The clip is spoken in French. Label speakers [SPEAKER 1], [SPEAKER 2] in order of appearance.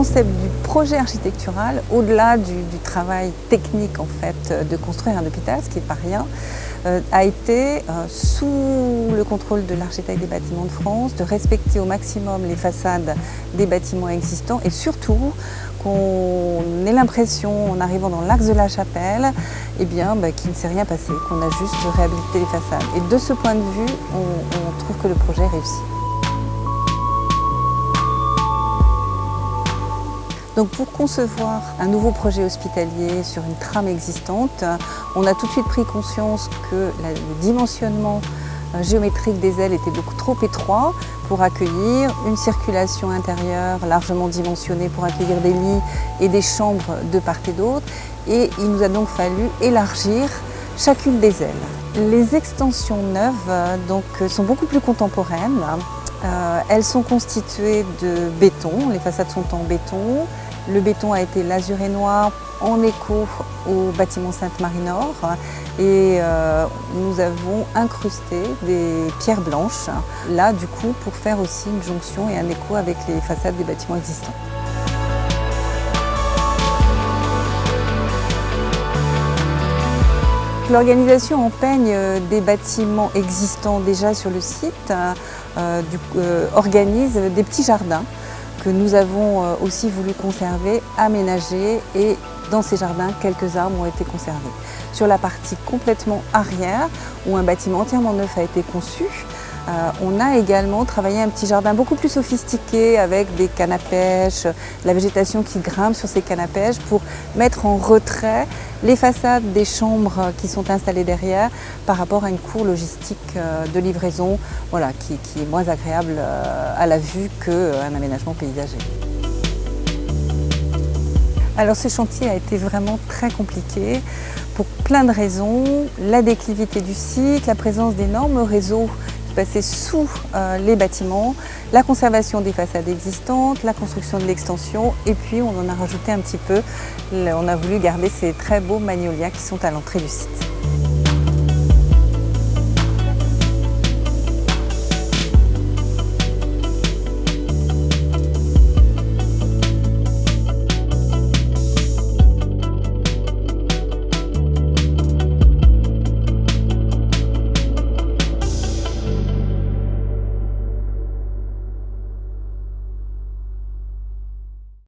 [SPEAKER 1] concept du projet architectural, au-delà du travail technique en fait de construire un hôpital, ce qui n'est pas rien, a été, sous le contrôle de l'architecte des bâtiments de France, de respecter au maximum les façades des bâtiments existants et surtout qu'on ait l'impression, en arrivant dans l'axe de la Chapelle, qu'il ne s'est rien passé, qu'on a juste réhabilité les façades. Et de ce point de vue, on trouve que le projet réussit. Donc pour concevoir un nouveau projet hospitalier sur une trame existante, on a tout de suite pris conscience que le dimensionnement géométrique des ailes était beaucoup trop étroit pour accueillir une circulation intérieure largement dimensionnée pour accueillir des lits et des chambres de part et d'autre. Et il nous a donc fallu élargir chacune des ailes. Les extensions neuves sont beaucoup plus contemporaines. Elles sont constituées de béton, les façades sont en béton. Le béton a été lasuré noir en écho au bâtiment Sainte-Marie-Nord et nous avons incrusté des pierres blanches, là du coup pour faire aussi une jonction et un écho avec les façades des bâtiments existants. L'organisation empeigne des bâtiments existants déjà sur le site, organise des petits jardins que nous avons aussi voulu conserver, aménager, et dans ces jardins, quelques arbres ont été conservés. Sur la partie complètement arrière, où un bâtiment entièrement neuf a été conçu, on a également travaillé un petit jardin beaucoup plus sophistiqué avec des cannes à pêche, la végétation qui grimpe sur ces cannes à pêche pour mettre en retrait les façades des chambres qui sont installées derrière par rapport à une cour logistique de livraison qui est moins agréable à la vue qu'un aménagement paysager. Alors ce chantier a été vraiment très compliqué pour plein de raisons. La déclivité du site, la présence d'énormes réseaux passer sous les bâtiments, la conservation des façades existantes, la construction de l'extension et puis on en a rajouté un petit peu, on a voulu garder ces très beaux magnolias qui sont à l'entrée du site.